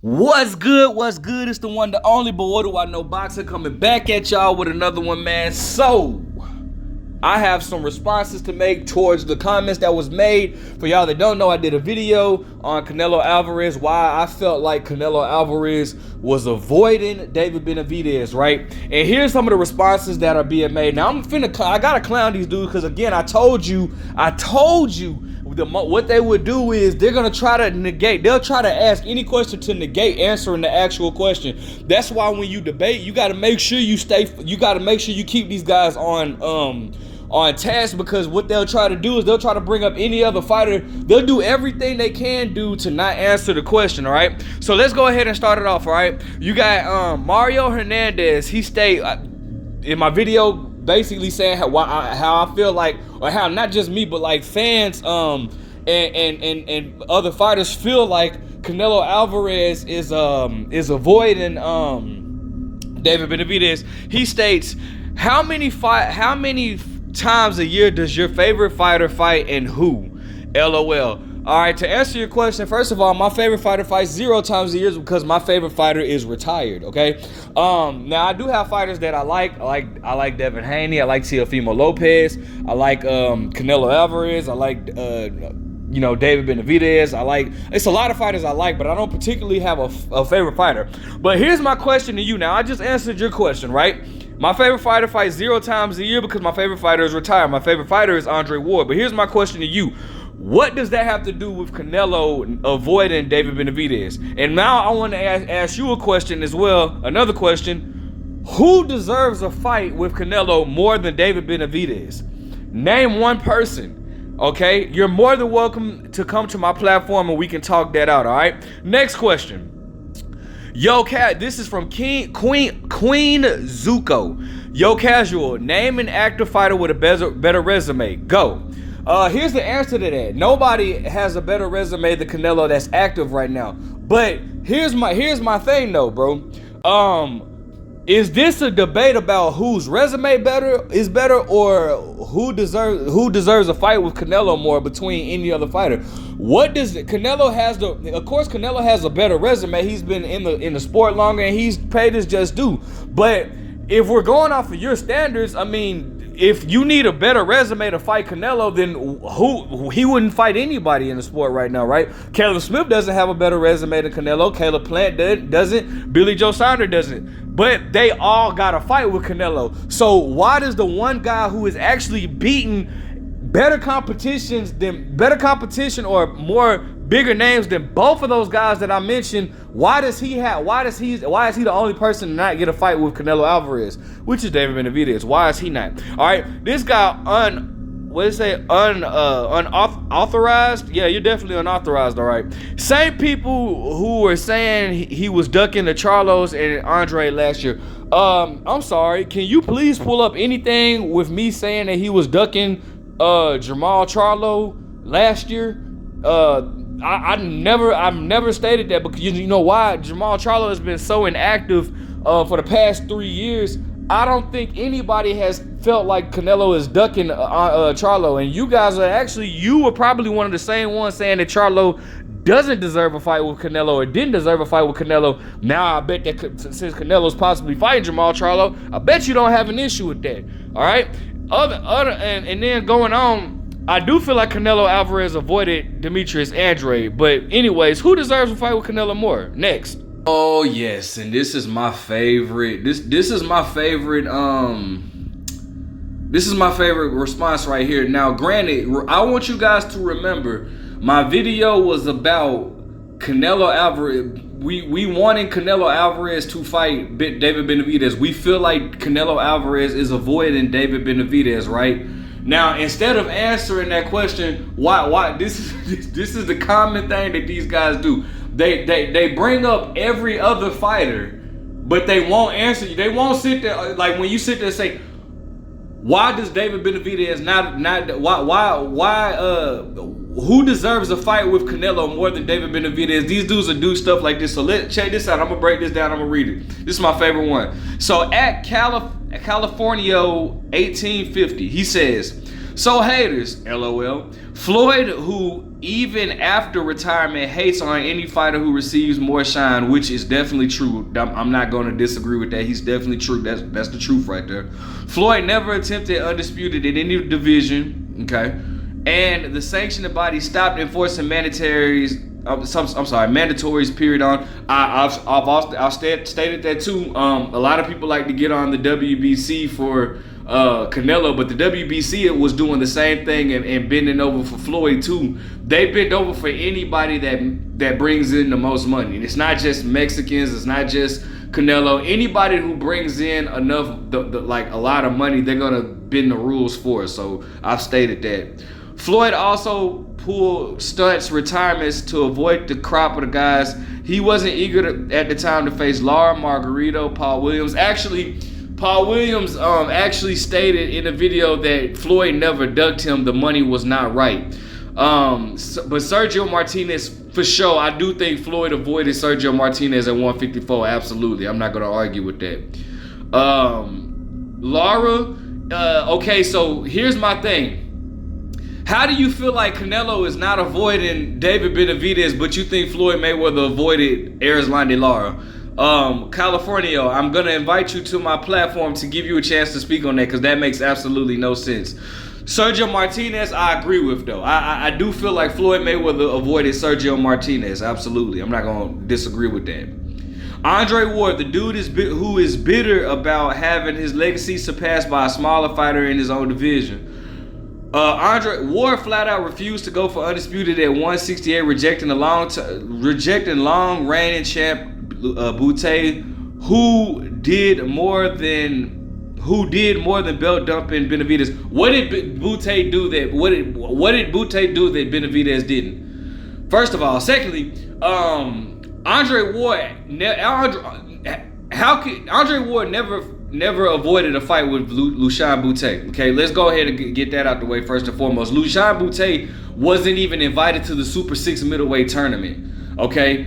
What's good? What's good? It's the one, the only, but what do I know, boxer, coming back at y'all with another one, man. So I have some responses to make towards the comments that was made. For y'all that don't know, I did a video on Canelo Alvarez, why I felt like Canelo Alvarez was avoiding David Benavidez, right? And here's some of the responses that are being made. Now I gotta clown these dudes because again, I told you what they would do is they're gonna try to negate. They'll try to ask any question to negate answering the actual question. That's why when you debate, you got to make sure you keep these guys on task, because what they'll try to do is they'll try to bring up any other fighter. They'll do everything they can do to not answer the question. All right. So let's go ahead and start it off. All right. You got Mario Hernandez. He stayed in my video, basically saying how I feel like, or how not just me but like fans and other fighters feel like Canelo Alvarez is avoiding David Benavidez. He states, how many times a year does your favorite fighter fight and who? LOL. All right, to answer your question, first of all, my favorite fighter fights 0 times a year because my favorite fighter is retired, okay? Now, I do have fighters that I like Devin Haney. I like Teofimo Lopez. I like Canelo Alvarez. I like, David Benavidez. It's a lot of fighters I like, but I don't particularly have a favorite fighter. But here's my question to you. Now, I just answered your question, right? My favorite fighter fights 0 times a year because my favorite fighter is retired. My favorite fighter is Andre Ward. But here's my question to you. What does that have to do with Canelo avoiding David Benavidez? And now I want to ask you a question as well, another question. Who deserves a fight with Canelo more than David Benavidez? Name one person, okay? You're more than welcome to come to my platform and we can talk that out, all right? Next question. Yo, Cat, this is from Queen Zuko. Yo, Casual, name an active fighter with a better resume. Go. Here's the answer to that. Nobody has a better resume than Canelo that's active right now. But here's my thing though, bro. Is this a debate about whose resume is better, or who deserves a fight with Canelo more between any other fighter? Canelo has a better resume. He's been in the sport longer and he's paid his just due. But if we're going off of your standards, I mean, if you need a better resume to fight Canelo, then he wouldn't fight anybody in the sport right now, right? Caleb Smith doesn't have a better resume than Canelo. Caleb Plant doesn't. Billy Joe Saunders doesn't. But they all got a fight with Canelo. So why does the one guy who is actually beating better competition or bigger names than both of those guys that I mentioned, why is he the only person to not get a fight with Canelo Alvarez, which is David Benavidez? Why is he not? All right, this guy unauthorized? Yeah, you're definitely unauthorized, all right. Same people who were saying he was ducking the Charlos and Andre last year. I'm sorry, can you please pull up anything with me saying that he was ducking Jamal Charlo last year? I've never stated that, because you know why? Jamal Charlo has been so inactive for the past 3 years. I don't think anybody has felt like Canelo is ducking Charlo, and you were probably one of the same ones saying that Charlo doesn't deserve a fight with Canelo or didn't deserve a fight with Canelo. Now I bet that since Canelo's possibly fighting Jamal Charlo, I bet you don't have an issue with that. All right. And then going on, I do feel like Canelo Alvarez avoided Demetrius Andrade. But anyways, who deserves a fight with Canelo more? Next. Oh yes, and this is my favorite. This is my favorite. This is my favorite response right here. Now, granted, I want you guys to remember, my video was about Canelo Alvarez. We wanted Canelo Alvarez to fight David Benavidez. We feel like Canelo Alvarez is avoiding David Benavidez, right? Now, instead of answering that question, why this is the common thing that these guys do. They bring up every other fighter, but they won't answer you. They won't sit there, like when you sit there and say, why does David Benavidez who deserves a fight with Canelo more than David Benavidez? These dudes will do stuff like this. So check this out. I'm gonna break this down. I'm gonna read it. This is my favorite one. So at California 1850, he says, so haters, LOL. Floyd, who even after retirement, hates on any fighter who receives more shine, which is definitely true. I'm not going to disagree with that. He's definitely true. That's the truth right there. Floyd never attempted undisputed in any division, okay? And the sanctioning body stopped enforcing mandatories, period on. I've stated that too. A lot of people like to get on the WBC for Canelo, but the WBC was doing the same thing and bending over for Floyd too. They bend over for anybody that brings in the most money. And it's not just Mexicans, it's not just Canelo. Anybody who brings in enough, like a lot of money, they're gonna bend the rules for. So I've stated that. Floyd also pulled stunts retirements to avoid the crop of the guys. He wasn't eager at the time to face Lara, Margarito, Paul Williams. Actually, Paul Williams actually stated in a video that Floyd never ducked him. The money was not right. But Sergio Martinez, for sure, I do think Floyd avoided Sergio Martinez at 154. Absolutely. I'm not going to argue with that. Lara, okay, so here's my thing. How do you feel like Canelo is not avoiding David Benavidez, but you think Floyd Mayweather avoided Erislandy Lara? California, I'm gonna invite you to my platform to give you a chance to speak on that, because that makes absolutely no sense. Sergio Martinez, I agree with though. I do feel like Floyd Mayweather avoided Sergio Martinez. Absolutely, I'm not gonna disagree with that. Andre Ward, the dude who is bitter about having his legacy surpassed by a smaller fighter in his own division. Andre Ward flat out refused to go for undisputed at 168, rejecting long reigning champ Boutte, who did more than belt dumping Benavidez. What did Boutte do that? What did Boutte do that Benavidez didn't? First of all, secondly, Andre Ward never avoided a fight with Lushan Boutte. Okay, let's go ahead and get that out the way first and foremost. Lushan Boutte wasn't even invited to the Super 6 middleweight tournament. Okay,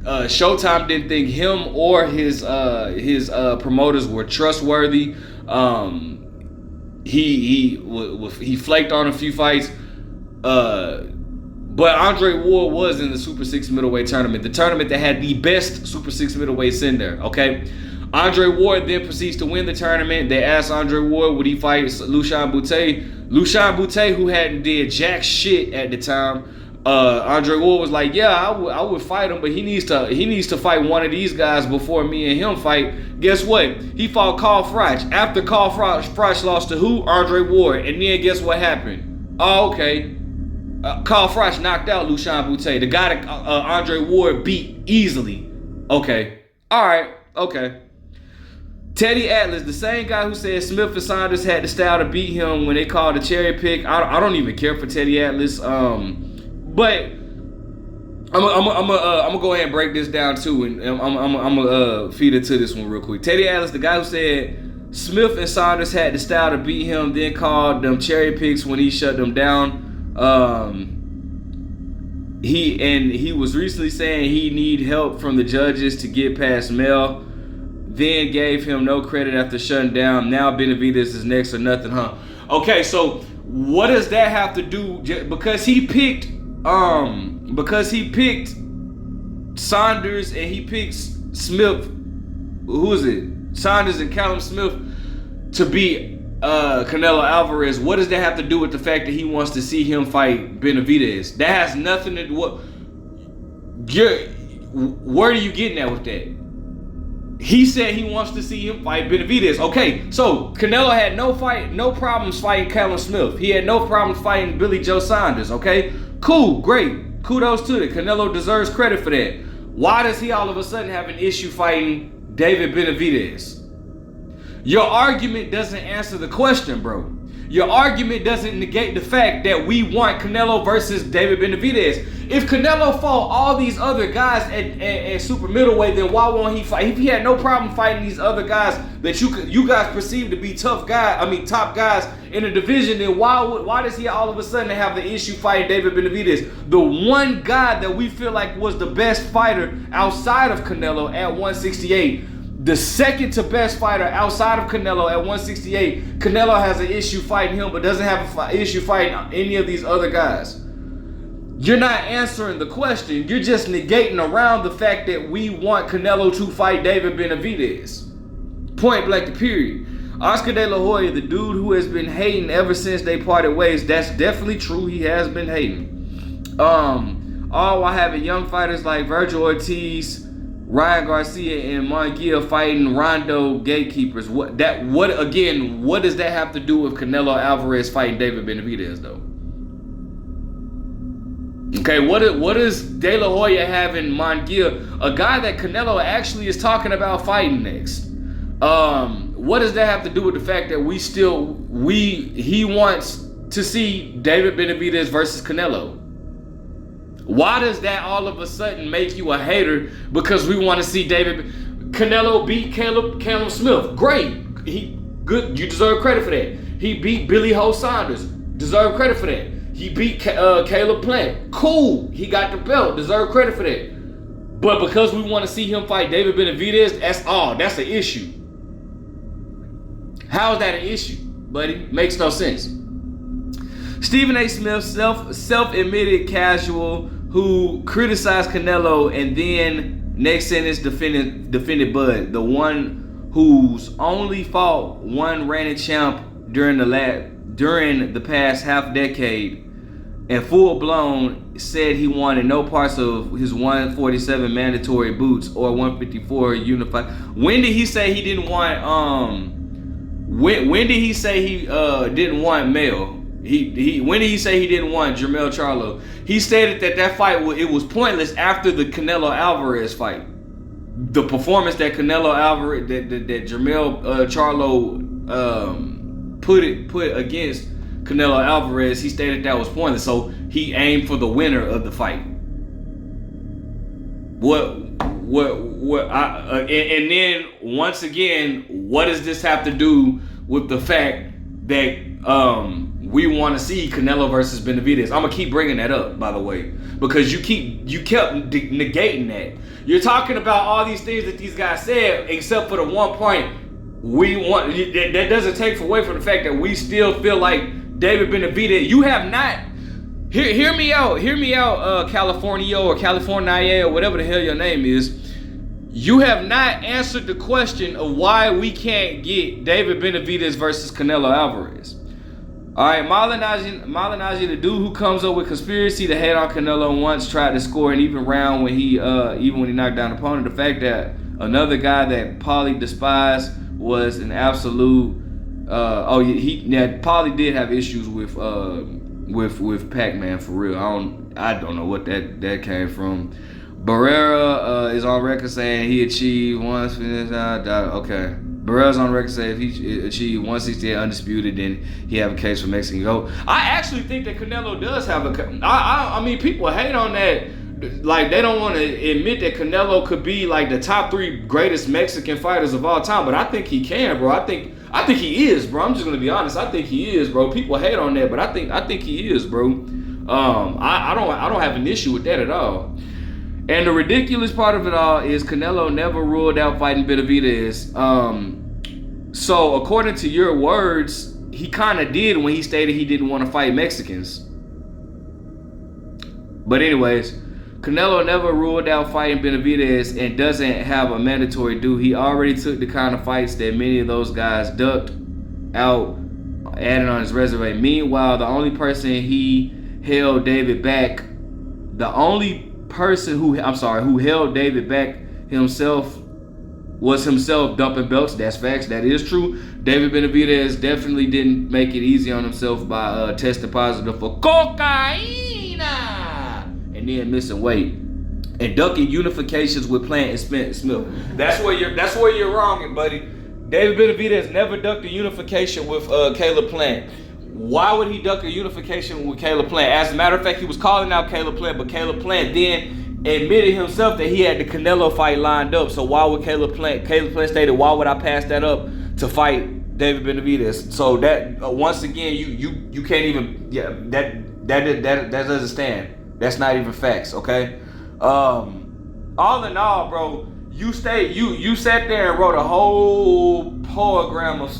Showtime didn't think him or his promoters were trustworthy. He flaked on a few fights. But Andre Ward was in the Super 6 middleweight tournament, the tournament that had the best Super 6 middleweights in there. Okay. Andre Ward then proceeds to win the tournament. They asked Andre Ward, would he fight Lushan Boutte? Lushan Boutte, who hadn't did jack shit at the time, Andre Ward was like, yeah, I would fight him, but he needs to fight one of these guys before me and him fight. Guess what? He fought Carl Froch. After Carl Froch lost to who? Andre Ward. And then guess what happened? Oh, okay. Carl Froch knocked out Lushan Boutte, the guy that Andre Ward beat easily. Okay. All right. Okay. Teddy Atlas, the same guy who said Smith and Saunders had the style to beat him when they called a cherry pick. I don't even care for Teddy Atlas. But I'm gonna go ahead and break this down too, and I'm gonna feed into this one real quick. Teddy Atlas, the guy who said Smith and Saunders had the style to beat him, then called them cherry picks when he shut them down. He was recently saying he need help from the judges to get past Mel. Then gave him no credit after shutting down. Now Benavidez is next or nothing, huh? Okay, so what does that have to do? Because he picked Saunders and he picked Smith. Who is it? Saunders and Callum Smith to beat Canelo Alvarez. What does that have to do with the fact that he wants to see him fight Benavidez? That has nothing to do. Where are you getting at with that? He said he wants to see him fight Benavidez. Okay, so Canelo had no problems fighting Callum Smith. He had no problems fighting Billy Joe Saunders. Okay, cool, great, kudos to it. Canelo deserves credit for that. Why does he all of a sudden have an issue fighting David Benavidez? Your argument doesn't answer the question, bro. Your argument doesn't negate the fact that we want Canelo versus David Benavidez. If Canelo fought all these other guys at super middleweight, then why won't he fight? If he had no problem fighting these other guys that you guys perceive to be top guys in the division, then why does he all of a sudden have the issue fighting David Benavidez? The one guy that we feel like was the best fighter outside of Canelo at 168. The second to best fighter outside of Canelo at 168, Canelo has an issue fighting him, but doesn't have an issue fighting any of these other guys. You're not answering the question. You're just negating around the fact that we want Canelo to fight David Benavidez. Point blank, period. Oscar De La Hoya, the dude who has been hating ever since they parted ways. That's definitely true. He has been hating. All while having young fighters like Virgil Ortiz, Ryan Garcia, and Munguia fighting Rondo gatekeepers. What does that have to do with Canelo Alvarez fighting David Benavidez though? Okay, what is De La Hoya having Munguia, a guy that Canelo actually is talking about fighting next? What does that have to do with the fact that he wants to see David Benavidez versus Canelo? Why does that all of a sudden make you a hater because we want to see Canelo beat Callum Smith? Great, he good. You deserve credit for that. He beat Billy Ho Saunders. Deserve credit for that. He beat Caleb Plant. Cool. He got the belt. Deserve credit for that. But because we want to see him fight David Benavidez, that's an issue. How is that an issue, buddy? Makes no sense. Stephen A. Smith, self-admitted casual who criticized Canelo and then next sentence defended Bud, the one whose only fought one reigning champ during the past half decade, and full blown said he wanted no parts of his 147 mandatory boots or 154 unified. When did he say he didn't want when did he say he didn't want Mel? When did he say he didn't want Jermell Charlo? He stated that fight it was pointless after the Canelo Alvarez fight. The performance that Canelo Alvarez that Jermell Charlo put against Canelo Alvarez, he stated that was pointless. So he aimed for the winner of the fight. And then once again, what does this have to do with the fact that we want to see Canelo versus Benavidez? I'm gonna keep bringing that up, by the way, because you kept negating that. You're talking about all these things that these guys said, except for the one point we want. That doesn't take away from the fact that we still feel like David Benavidez. You have not. Hear me out, California or California or whatever the hell your name is. You have not answered the question of why we can't get David Benavidez versus Canelo Alvarez. All right, Malignaggi, the dude who comes up with conspiracy to hate on Canelo, once tried to score an even round when he knocked down an opponent. The fact that another guy that Paulie despised was an absolute. Paulie did have issues with Pac-Man for real. I don't know what that came from. Barrera is on record saying he achieved once. Okay. Barrera's on record saying if he achieved 168 undisputed, then he have a case for Mexican GOAT. I actually think that Canelo does have a. I mean, people hate on that. Like, they don't want to admit that Canelo could be like the top 3 greatest Mexican fighters of all time, but I think he can, bro. I think he is, bro. I'm just gonna be honest. I think he is, bro. People hate on that, but I think he is, bro. I don't have an issue with that at all. And the ridiculous part of it all is Canelo never ruled out fighting Benavidez. So according to your words, he kind of did when he stated he didn't want to fight Mexicans. But anyways, Canelo never ruled out fighting Benavidez and doesn't have a mandatory due. He already took the kind of fights that many of those guys ducked out, added on his resume. Meanwhile, the only person he held David back, who held David back was himself dumping belts. That's facts. That is true. David Benavidez definitely didn't make it easy on himself by testing positive for cocaine and then missing weight and ducking unifications with Plant and Smith. That's where you're wrong, buddy. David Benavidez never ducked a unification with Caleb Plant. Why would he duck a unification with Caleb Plant? As a matter of fact, he was calling out Caleb Plant, but Caleb Plant then admitted himself that he had the Canelo fight lined up. So why would Caleb Plant stated, why would I pass that up to fight David Benavidez? So that once again, you can't even, that doesn't stand. That's not even facts, okay? All in all, bro, you sat there and wrote a whole poem of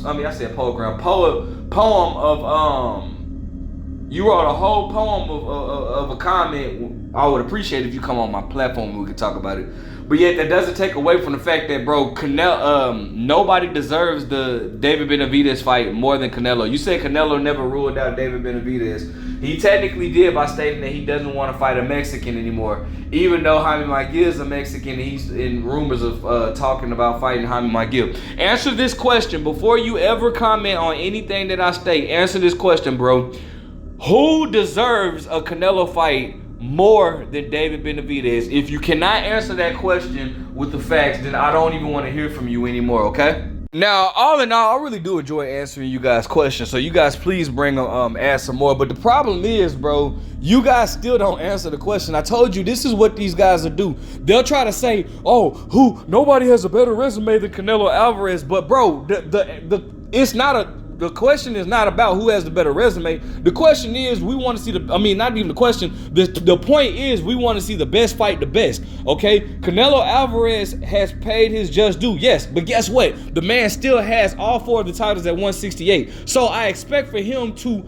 You wrote a whole poem of a comment. I would appreciate if you come on my platform and we could talk about it. But yet that doesn't take away from the fact that, bro, nobody deserves the David Benavidez fight more than Canelo. You said Canelo never ruled out David Benavidez. He technically did by stating that he doesn't want to fight a Mexican anymore. Even though Jaime Maguire is a Mexican, he's in rumors of talking about fighting Jaime Maguire. Answer this question before you ever comment on anything that I state. Answer this question, bro. Who deserves a Canelo fight more than David Benavidez? If you cannot answer that question with the facts, then I don't even want to hear from you anymore, okay? Now, all in all, I really do enjoy answering you guys' questions, so you guys please bring ask some more. But the problem is, bro, you guys still don't answer the question. I told you this is what these guys will do. They'll try to say, "Oh, nobody has a better resume than Canelo Alvarez." But bro, the question is not about who has the better resume. The question is, we want to see not even the question. The point is, we want to see the best fight the best. Okay, Canelo Alvarez has paid his just due, yes, but guess what? The man still has all 4 of the titles at 168. So I expect for him to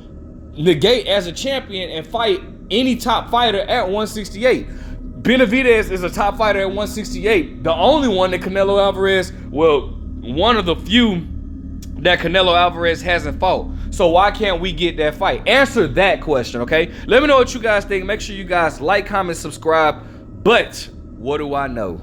negate as a champion and fight any top fighter at 168. Benavidez is a top fighter at 168. The only one that Canelo Alvarez, one of the few that Canelo Alvarez hasn't fought. So why can't we get that fight? Answer that question, okay? Let me know what you guys think. Make sure you guys like, comment, subscribe. But what do I know?